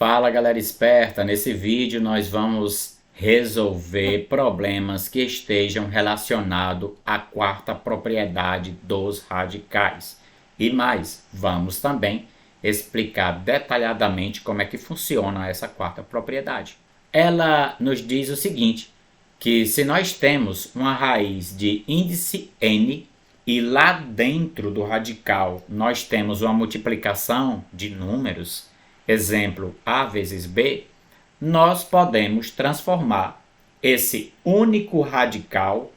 Fala galera esperta, nesse vídeo nós vamos resolver problemas que estejam relacionados à quarta propriedade dos radicais. E mais, vamos também explicar detalhadamente como é que funciona essa quarta propriedade. Ela nos diz o seguinte, que se nós temos uma raiz de índice n e lá dentro do radical nós temos uma multiplicação de números, exemplo a vezes b, nós podemos transformar esse único radical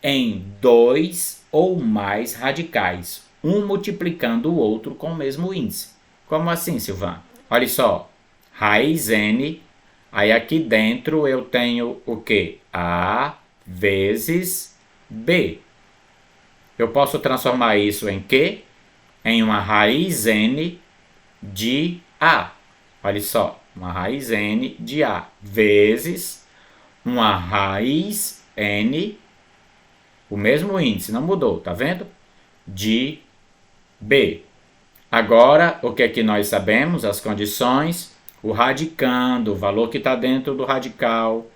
em dois ou mais radicais, um multiplicando o outro com o mesmo índice. Como assim, Silvan? Olha só, raiz n, aí aqui dentro eu tenho o quê? A vezes b. Eu posso transformar isso em quê? Em uma raiz n de a. Olha só, uma raiz n de a vezes uma raiz n, o mesmo índice, não mudou, tá vendo? De b. Agora, o que é que nós sabemos? As condições. O radicando, o valor que está dentro do radical,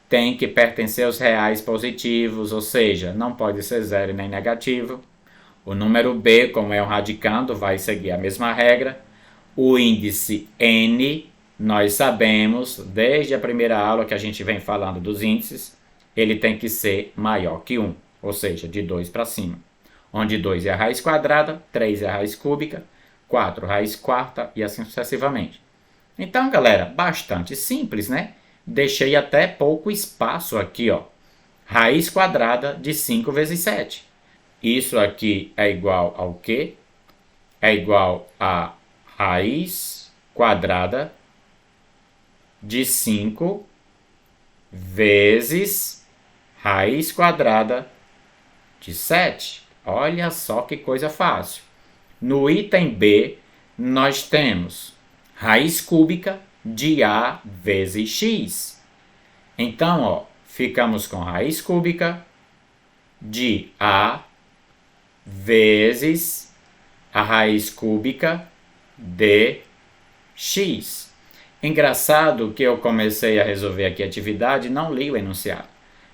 tem que pertencer aos reais positivos, ou seja, não pode ser zero nem negativo. O número b, como é um radicando, vai seguir a mesma regra. O índice n, nós sabemos, desde a primeira aula que a gente vem falando dos índices, ele tem que ser maior que 1, ou seja, de 2 para cima. Onde 2 é a raiz quadrada, 3 é a raiz cúbica, 4 raiz quarta e assim sucessivamente. Então, galera, bastante simples, né? Deixei até pouco espaço aqui, ó. Raiz quadrada de 5 vezes 7. Isso aqui é igual ao quê? É igual a raiz quadrada de 5 vezes raiz quadrada de 7. Olha só que coisa fácil. No item B, nós temos raiz cúbica de a vezes x. Então, ó, ficamos com raiz cúbica de a vezes a raiz cúbica de x. Engraçado que eu comecei a resolver aqui a atividade e não li o enunciado.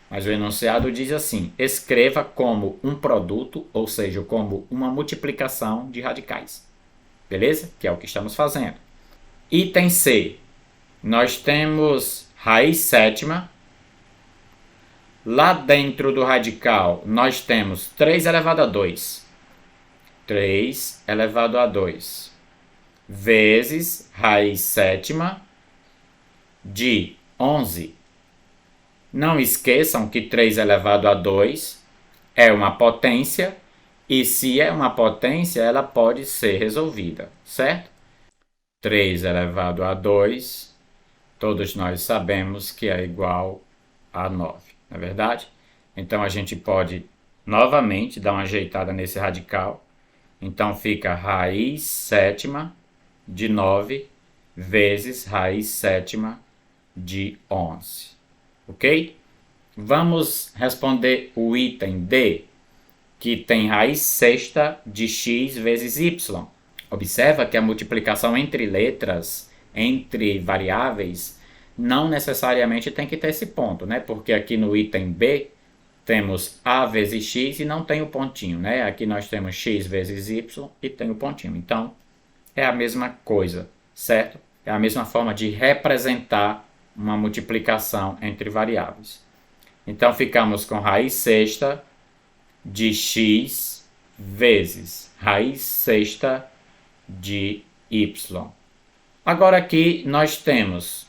Mas o enunciado diz assim, escreva como um produto, ou seja, como uma multiplicação de radicais. Beleza? Que é o que estamos fazendo. Item C. Nós temos raiz sétima. Lá dentro do radical, nós temos 3 elevado a 2. 3 elevado a 2. Vezes raiz sétima de 11. Não esqueçam que 3 elevado a 2 é uma potência. E se é uma potência, ela pode ser resolvida, certo? 3 elevado a 2, todos nós sabemos que é igual a 9, não é verdade? Então, a gente pode novamente dar uma ajeitada nesse radical. Então, fica raiz sétima de 9 vezes raiz sétima de 11. Ok? Vamos responder o item D, que tem raiz sexta de x vezes y. Observa que a multiplicação entre letras, entre variáveis, não necessariamente tem que ter esse ponto, né? Porque aqui no item B temos a vezes x e não tem o pontinho, né? Aqui nós temos x vezes y e tem o pontinho. Então, é a mesma coisa, certo? É a mesma forma de representar uma multiplicação entre variáveis. Então, ficamos com raiz sexta de x vezes raiz sexta de y. Agora aqui nós temos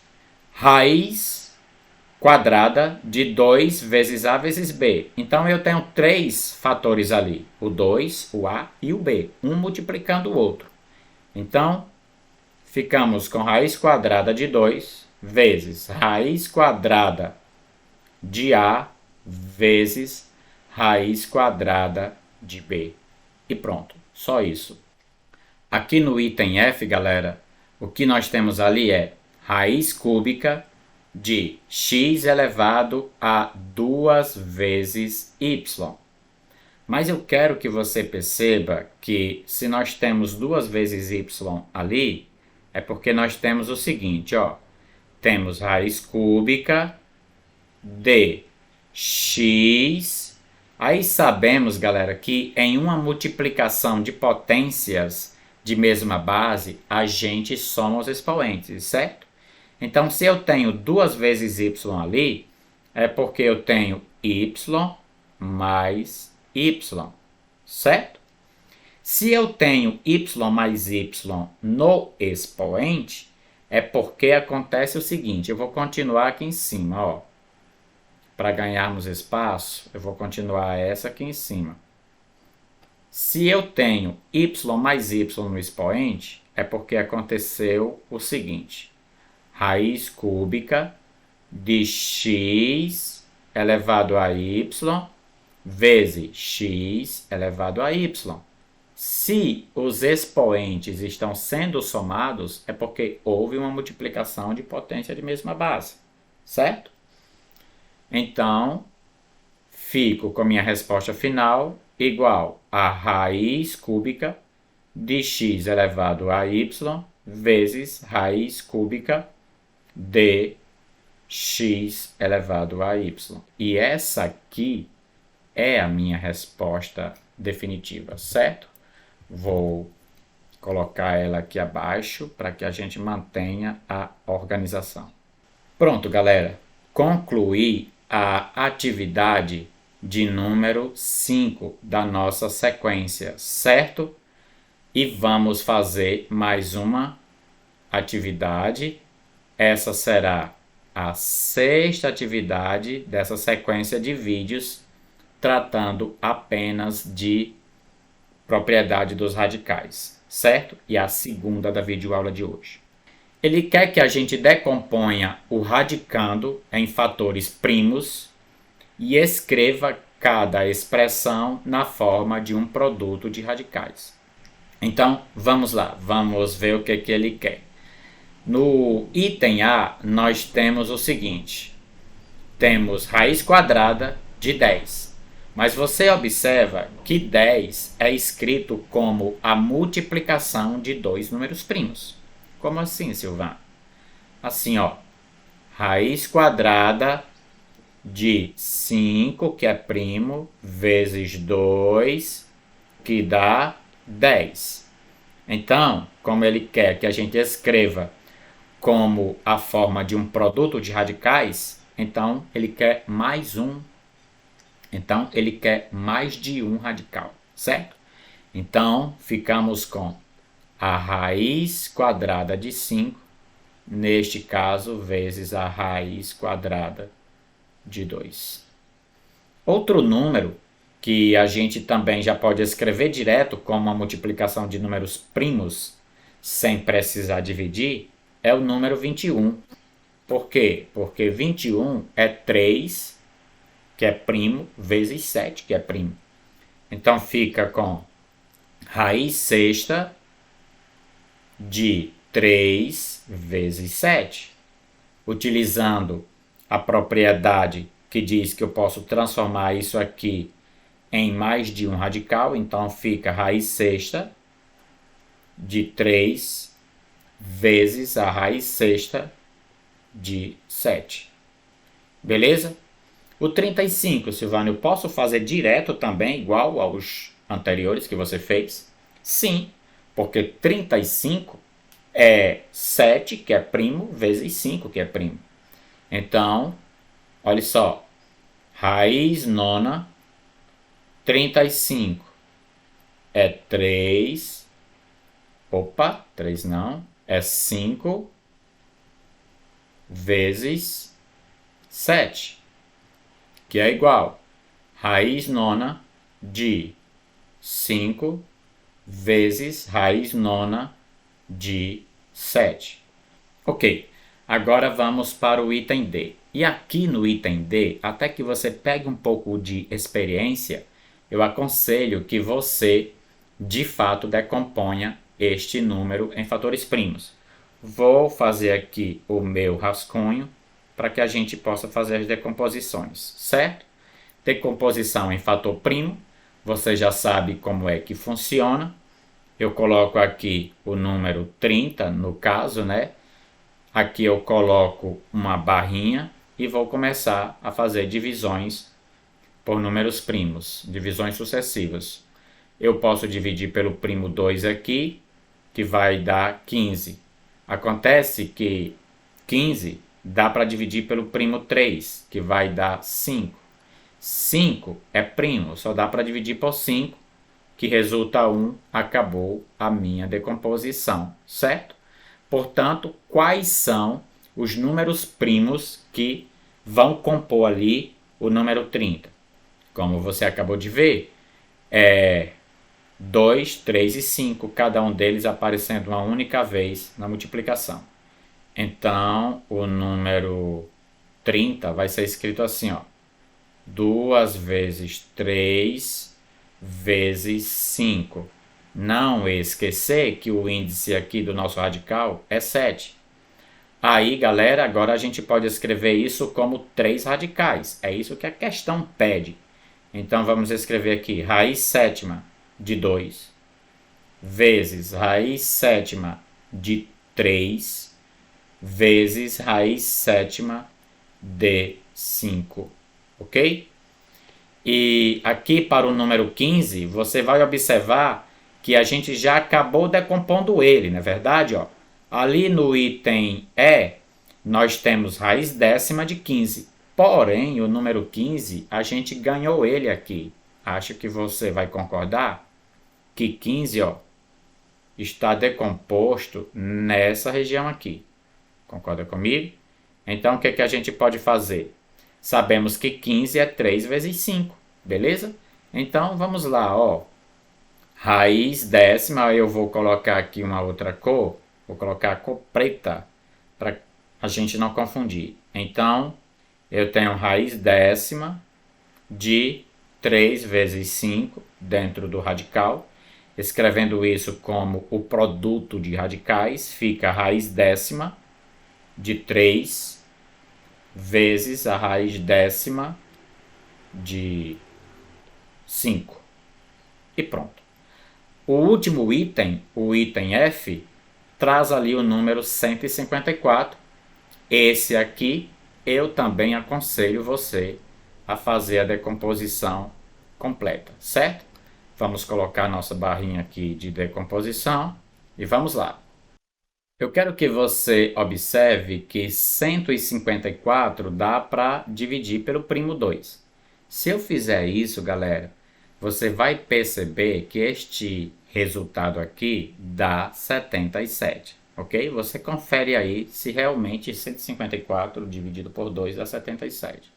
raiz quadrada de 2 vezes a vezes b. Então eu tenho 3 fatores ali, o 2, o a e o b, um multiplicando o outro. Então ficamos com raiz quadrada de 2 vezes raiz quadrada de a vezes raiz quadrada de b. E pronto, só isso. Aqui no item F, galera, o que nós temos ali é raiz cúbica de x elevado a 2 vezes y. Mas eu quero que você perceba que se nós temos 2 vezes y ali, É porque nós temos o seguinte, ó. Temos raiz cúbica de x. Aí sabemos, galera, que em uma multiplicação de potências de mesma base, a gente soma os expoentes, certo? Então, se eu tenho 2 vezes y ali, é porque eu tenho y mais y, certo? Se eu tenho y mais y no expoente, é porque acontece o seguinte, eu vou continuar aqui em cima, ó. Para ganharmos espaço, eu vou continuar essa aqui em cima. Se eu tenho y mais y no expoente, é porque aconteceu o seguinte. Raiz cúbica de x elevado a y vezes x elevado a y. Se os expoentes estão sendo somados, é porque houve uma multiplicação de potência de mesma base, certo? Então, fico com a minha resposta final igual a raiz cúbica de x elevado a y vezes raiz cúbica de x elevado a y. E essa aqui é a minha resposta definitiva, certo? Vou colocar ela aqui abaixo para que a gente mantenha a organização. Pronto, galera. Concluí a atividade de número 5 da nossa sequência, certo? E vamos fazer mais uma atividade. Essa será a 6ª atividade dessa sequência de vídeos tratando apenas de propriedade dos radicais, certo? E a 2ª da videoaula de hoje. Ele quer que a gente decomponha o radicando em fatores primos e escreva cada expressão na forma de um produto de radicais. Então, vamos lá, vamos ver o que ele quer. No item A, nós temos o seguinte. Temos raiz quadrada de 10. Mas você observa que 10 é escrito como a multiplicação de 2 números primos. Como assim, Silvano? Assim, ó. Raiz quadrada de 5, que é primo, vezes 2, que dá 10. Então, como ele quer que a gente escreva como a forma de um produto de radicais, então ele quer mais um. Então, ele quer mais de um radical, certo? Então, ficamos com a raiz quadrada de 5, neste caso, vezes a raiz quadrada de 2. Outro número que a gente também já pode escrever direto como uma multiplicação de números primos, sem precisar dividir, é o número 21. Por quê? Porque 21 é 3, que é primo, vezes 7, que é primo. Então, fica com raiz sexta de 3 vezes 7. Utilizando a propriedade que diz que eu posso transformar isso aqui em mais de um radical, então fica raiz sexta de 3 vezes a raiz sexta de 7. Beleza? O 35, Silvânio, eu posso fazer direto também, igual aos anteriores que você fez? Sim, porque 35 é 7, que é primo, vezes 5, que é primo. Então, olha só, raiz nona, 35 é 3, 3 não, é 5 vezes 7. Que é igual raiz nona de 5 vezes raiz nona de 7. Ok, agora vamos para o item D. E aqui no item D, até que você pegue um pouco de experiência, eu aconselho que você, de fato, decomponha este número em fatores primos. Vou fazer aqui o meu rascunho para que a gente possa fazer as decomposições, certo? Decomposição em fator primo, você já sabe como é que funciona. Eu coloco aqui o número 30, no caso, né? Aqui eu coloco uma barrinha e vou começar a fazer divisões por números primos, divisões sucessivas. Eu posso dividir pelo primo 2 aqui, que vai dar 15. Acontece que 15 dá para dividir pelo primo 3, que vai dar 5. 5 é primo, só dá para dividir por 5, que resulta 1. Acabou a minha decomposição, certo? Portanto, quais são os números primos que vão compor ali o número 30? Como você acabou de ver, 2, 3 e 5, cada um deles aparecendo uma única vez na multiplicação. Então, o número 30 vai ser escrito assim, ó: 2 vezes 3 vezes 5. Não esquecer que o índice aqui do nosso radical é 7. Aí, galera, agora a gente pode escrever isso como 3 radicais. É isso que a questão pede. Então, vamos escrever aqui raiz sétima de 2 vezes raiz sétima de 3 vezes raiz sétima de 5. Ok? E aqui para o número 15, você vai observar que a gente já acabou decompondo ele, não é verdade? Ó, ali no item E, nós temos raiz décima de 15. Porém, o número 15, a gente ganhou ele aqui. Acho que você vai concordar que 15, ó, está decomposto nessa região aqui. Concorda comigo? Então, o que a gente pode fazer? Sabemos que 15 é 3 vezes 5, beleza? Então, vamos lá, ó. Raiz décima, eu vou colocar aqui uma outra cor. Vou colocar a cor preta, para a gente não confundir. Então, eu tenho raiz décima de 3 vezes 5 dentro do radical. Escrevendo isso como o produto de radicais, fica a raiz décima de 3 vezes a raiz décima de 5. E pronto. O último item, o item F, traz ali o número 154. Esse aqui eu também aconselho você a fazer a decomposição completa, certo? Vamos colocar nossa barrinha aqui de decomposição e vamos lá. Eu quero que você observe que 154 dá para dividir pelo primo 2. Se eu fizer isso, galera, você vai perceber que este resultado aqui dá 77, ok? Você confere aí se realmente 154 dividido por 2 dá 77.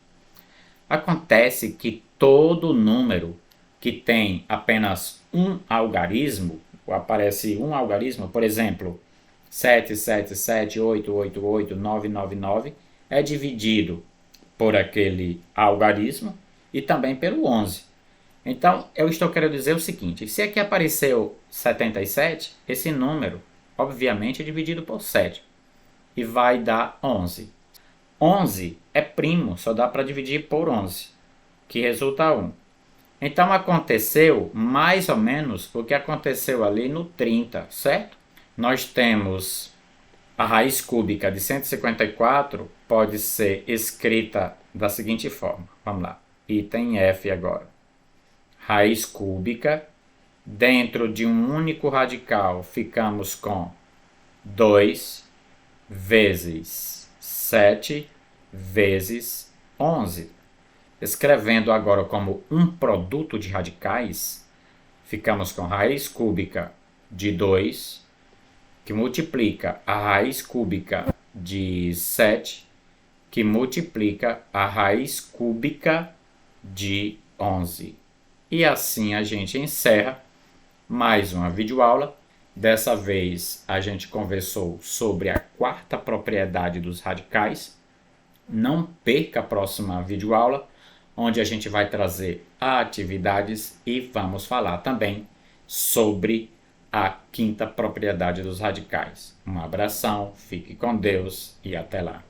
Acontece que todo número que tem apenas um algarismo, ou aparece um algarismo, por exemplo, 777, 888, 999, é dividido por aquele algarismo e também pelo 11. Então, eu estou querendo dizer o seguinte: se aqui apareceu 77, esse número, obviamente, é dividido por 7 e vai dar 11. 11 é primo, só dá para dividir por 11, que resulta 1. Então, aconteceu mais ou menos o que aconteceu ali no 30, certo? Nós temos a raiz cúbica de 154, pode ser escrita da seguinte forma. Vamos lá, item F agora. Raiz cúbica, dentro de um único radical, ficamos com 2 vezes 7 vezes 11. Escrevendo agora como um produto de radicais, ficamos com raiz cúbica de 2, que multiplica a raiz cúbica de 7, que multiplica a raiz cúbica de 11. E assim a gente encerra mais uma videoaula. Dessa vez a gente conversou sobre a quarta propriedade dos radicais. Não perca a próxima videoaula, onde a gente vai trazer atividades e vamos falar também sobre a quinta propriedade dos radicais. Um abração, fique com Deus e até lá.